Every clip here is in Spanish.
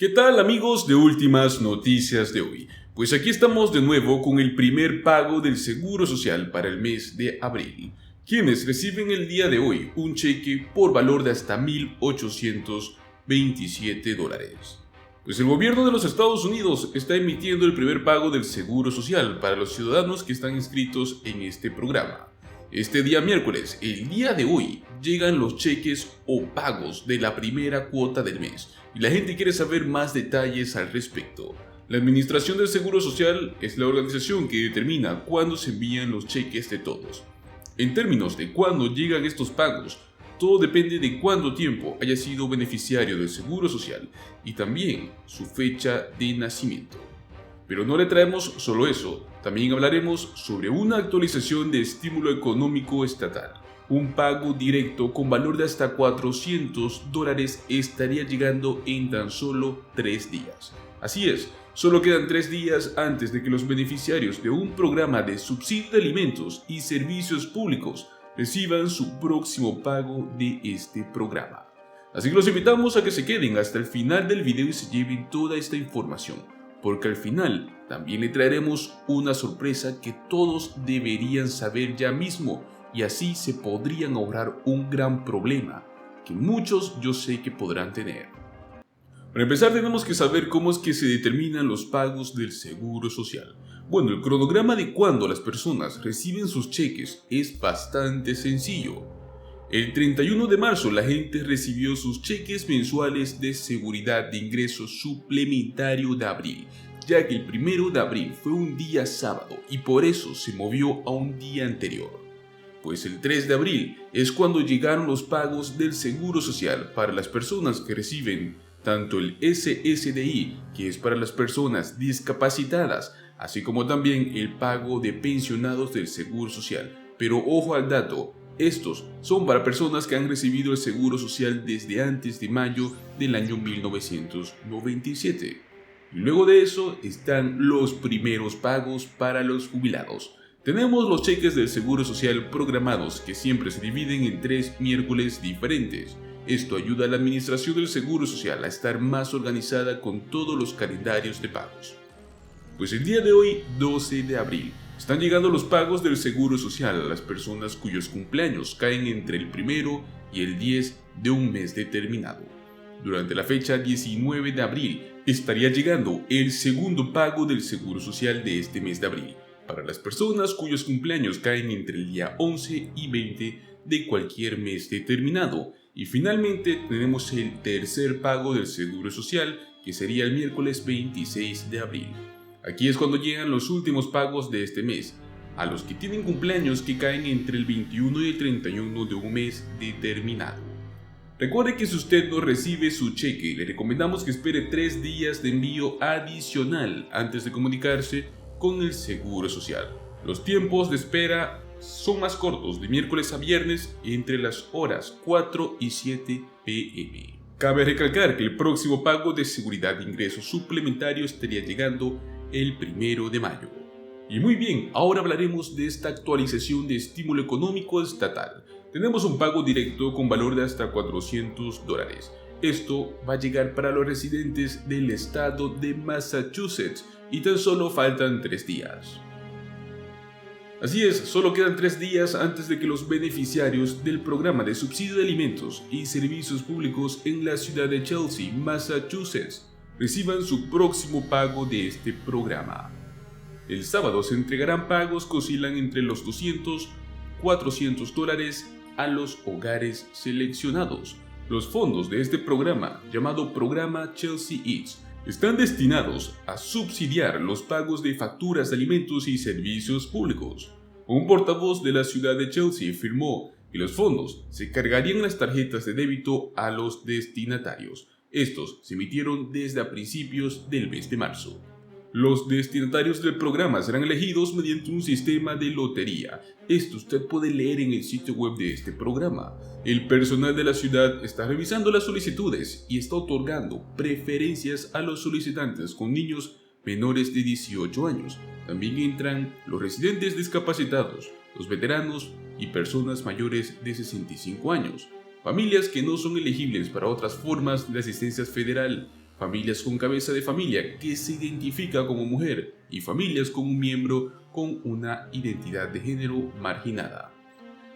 ¿Qué tal amigos de Últimas Noticias de hoy? Pues aquí estamos de nuevo con el primer pago del Seguro Social para el mes de abril, quienes reciben el día de hoy un cheque por valor de hasta $1,827. Pues el gobierno de los Estados Unidos está emitiendo el primer pago del Seguro Social para los ciudadanos que están inscritos en este programa. Este día miércoles, el día de hoy, llegan los cheques o pagos de la primera cuota del mes y la gente quiere saber más detalles al respecto. La Administración del Seguro Social es la organización que determina cuándo se envían los cheques de todos. En términos de cuándo llegan estos pagos, todo depende de cuánto tiempo haya sido beneficiario del Seguro Social y también su fecha de nacimiento. Pero no le traemos solo eso, también hablaremos sobre una actualización de estímulo económico estatal. Un pago directo con valor de hasta $400 estaría llegando en tan solo 3 días. Así es, solo quedan 3 días antes de que los beneficiarios de un programa de subsidio de alimentos y servicios públicos reciban su próximo pago de este programa. Así que los invitamos a que se queden hasta el final del video y se lleven toda esta información, porque al final también le traeremos una sorpresa que todos deberían saber ya mismo y así se podrían ahorrar un gran problema que muchos yo sé que podrán tener. Para empezar tenemos que saber cómo es que se determinan los pagos del Seguro Social. Bueno, el cronograma de cuándo las personas reciben sus cheques es bastante sencillo. El 31 de marzo la gente recibió sus cheques mensuales de seguridad de ingresos suplementario de abril, ya que el 1 de abril fue un día sábado y por eso se movió a un día anterior. Pues el 3 de abril es cuando llegaron los pagos del Seguro Social para las personas que reciben tanto el SSDI, que es para las personas discapacitadas, así como también el pago de pensionados del Seguro Social. Pero ojo al dato, estos son para personas que han recibido el Seguro Social desde antes de mayo del año 1997. Y luego de eso están los primeros pagos para los jubilados. Tenemos los cheques del Seguro Social programados que siempre se dividen en 3 miércoles diferentes. Esto ayuda a la Administración del Seguro Social a estar más organizada con todos los calendarios de pagos. Pues el día de hoy, 12 de abril, están llegando los pagos del Seguro Social a las personas cuyos cumpleaños caen entre el 1 y el 10 de un mes determinado. Durante la fecha 19 de abril estaría llegando el segundo pago del Seguro Social de este mes de abril, para las personas cuyos cumpleaños caen entre el día 11 y 20 de cualquier mes determinado. Y finalmente tenemos el tercer pago del Seguro Social, que sería el miércoles 26 de abril. Aquí es cuando llegan los últimos pagos de este mes, a los que tienen cumpleaños que caen entre el 21 y el 31 de un mes determinado. Recuerde que si usted no recibe su cheque, le recomendamos que espere 3 días de envío adicional antes de comunicarse con el Seguro Social. Los tiempos de espera son más cortos, de miércoles a viernes entre las horas 4 y 7 p.m. Cabe recalcar que el próximo pago de seguridad de ingresos suplementario estaría llegando el 1 de mayo. Y muy bien, ahora hablaremos de esta actualización de estímulo económico estatal. Tenemos un pago directo con valor de hasta $400. Esto va a llegar para los residentes del estado de Massachusetts y tan solo faltan 3 días. Así es, solo quedan 3 días antes de que los beneficiarios del programa de subsidio de alimentos y servicios públicos en la ciudad de Chelsea, Massachusetts, reciban su próximo pago de este programa. El sábado se entregarán pagos que oscilan entre los $200 y $400 a los hogares seleccionados. Los fondos de este programa, llamado Programa Chelsea Eats, están destinados a subsidiar los pagos de facturas de alimentos y servicios públicos. Un portavoz de la ciudad de Chelsea afirmó que los fondos se cargarían en las tarjetas de débito a los destinatarios. Estos se emitieron desde a principios del mes de marzo. Los destinatarios del programa serán elegidos mediante un sistema de lotería. Esto usted puede leer en el sitio web de este programa. El personal de la ciudad está revisando las solicitudes y está otorgando preferencias a los solicitantes con niños menores de 18 años. También entran los residentes discapacitados, los veteranos y personas mayores de 65 años. Familias que no son elegibles para otras formas de asistencia federal familias con cabeza de familia que se identifica como mujer y familias con un miembro con una identidad de género marginada.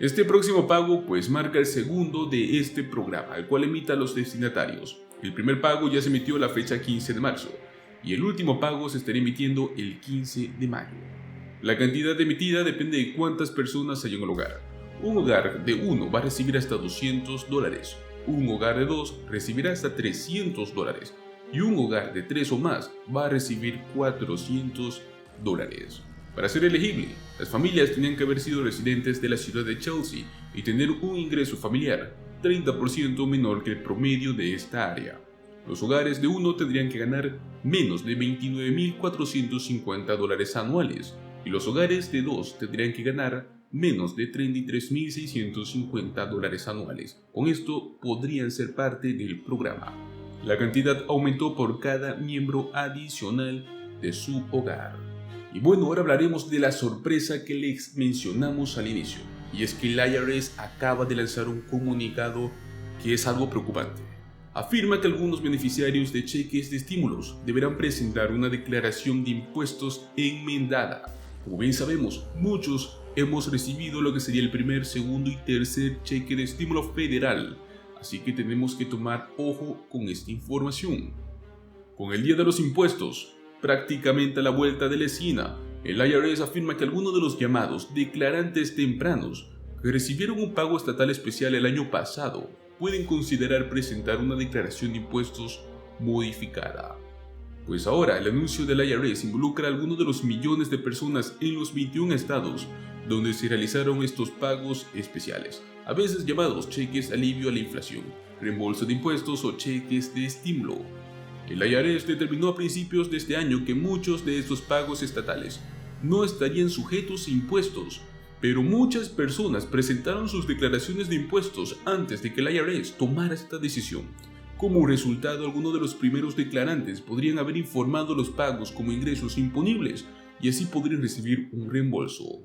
Este próximo pago pues marca el segundo de este programa, el cual emite a los destinatarios. El primer pago ya se emitió la fecha 15 de marzo y el último pago se estará emitiendo el 15 de mayo. La cantidad emitida depende de cuántas personas hay en el hogar. Un hogar de 1 va a recibir hasta $200, un hogar de 2 recibirá hasta $300 y un hogar de 3 o más va a recibir $400. Para ser elegible, las familias tenían que haber sido residentes de la ciudad de Chelsea y tener un ingreso familiar 30% menor que el promedio de esta área. Los hogares de 1 tendrían que ganar menos de $29.450 anuales y los hogares de 2 tendrían que ganar menos de $33.650 anuales. Con esto podrían ser parte del programa. La cantidad aumentó por cada miembro adicional de su hogar. Y bueno, ahora hablaremos de la sorpresa que les mencionamos al inicio. Y es que el IRS acaba de lanzar un comunicado que es algo preocupante. Afirma que algunos beneficiarios de cheques de estímulos deberán presentar una declaración de impuestos enmendada. Como bien sabemos, muchos hemos recibido lo que sería el primer, segundo y tercer cheque de estímulo federal, así que tenemos que tomar ojo con esta información. Con el día de los impuestos prácticamente a la vuelta de la esquina, el IRS afirma que algunos de los llamados declarantes tempranos que recibieron un pago estatal especial el año pasado pueden considerar presentar una declaración de impuestos modificada. Pues ahora el anuncio del IRS involucra a algunos de los millones de personas en los 21 estados donde se realizaron estos pagos especiales, a veces llamados cheques alivio a la inflación, reembolso de impuestos o cheques de estímulo. El IRS determinó a principios de este año que muchos de estos pagos estatales no estarían sujetos a impuestos, pero muchas personas presentaron sus declaraciones de impuestos antes de que el IRS tomara esta decisión. Como resultado, algunos de los primeros declarantes podrían haber informado los pagos como ingresos imponibles y así podrían recibir un reembolso.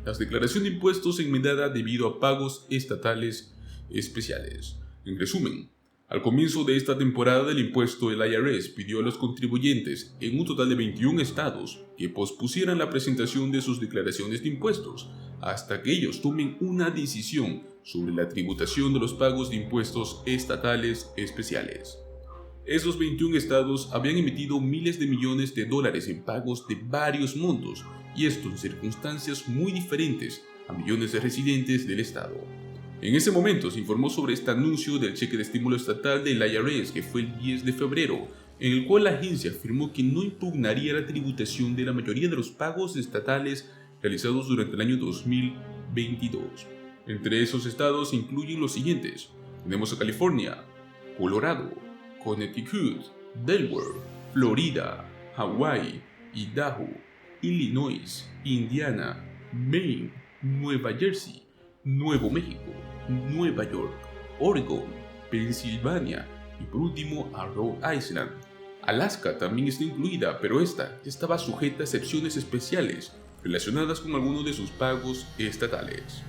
Las declaraciones de impuestos enmendada debido a pagos estatales especiales. En resumen, al comienzo de esta temporada del impuesto, el IRS pidió a los contribuyentes en un total de 21 estados que pospusieran la presentación de sus declaraciones de impuestos hasta que ellos tomen una decisión sobre la tributación de los pagos de impuestos estatales especiales. Esos 21 estados habían emitido miles de millones de dólares en pagos de varios montos, y esto en circunstancias muy diferentes a millones de residentes del estado. En ese momento se informó sobre este anuncio del cheque de estímulo estatal del IRS que fue el 10 de febrero, en el cual la agencia afirmó que no impugnaría la tributación de la mayoría de los pagos estatales realizados durante el año 2022. Entre esos estados se incluyen los siguientes. Tenemos a California, Colorado, Connecticut, Delaware, Florida, Hawái, Idaho, Illinois, Indiana, Maine, Nueva Jersey, Nuevo México, Nueva York, Oregon, Pensilvania y por último a Rhode Island. Alaska también está incluida, pero esta ya estaba sujeta a excepciones especiales relacionadas con algunos de sus pagos estatales.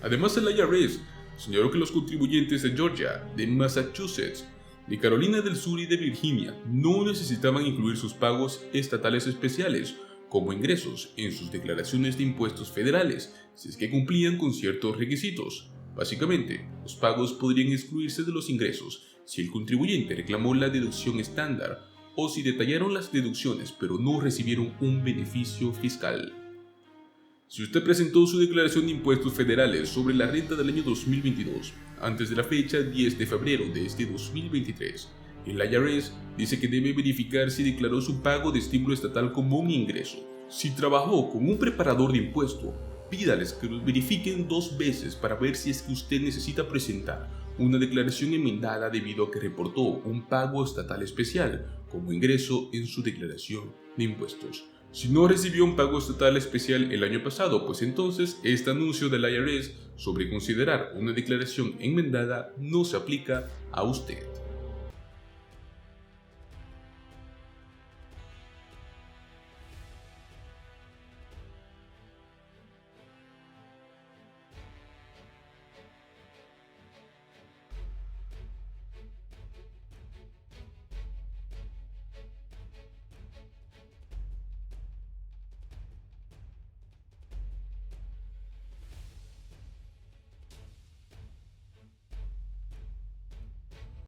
Además, el IRS señaló que los contribuyentes de Georgia, de Massachusetts, de Carolina del Sur y de Virginia no necesitaban incluir sus pagos estatales especiales como ingresos en sus declaraciones de impuestos federales, si es que cumplían con ciertos requisitos. Básicamente, los pagos podrían excluirse de los ingresos si el contribuyente reclamó la deducción estándar o si detallaron las deducciones pero no recibieron un beneficio fiscal. Si usted presentó su declaración de impuestos federales sobre la renta del año 2022 antes de la fecha 10 de febrero de este 2023, el IRS dice que debe verificar si declaró su pago de estímulo estatal como un ingreso. Si trabajó con un preparador de impuesto, pídales que los verifiquen 2 veces para ver si es que usted necesita presentar una declaración enmendada debido a que reportó un pago estatal especial como ingreso en su declaración de impuestos. Si no recibió un pago estatal especial el año pasado, pues entonces este anuncio del IRS sobre considerar una declaración enmendada no se aplica a usted.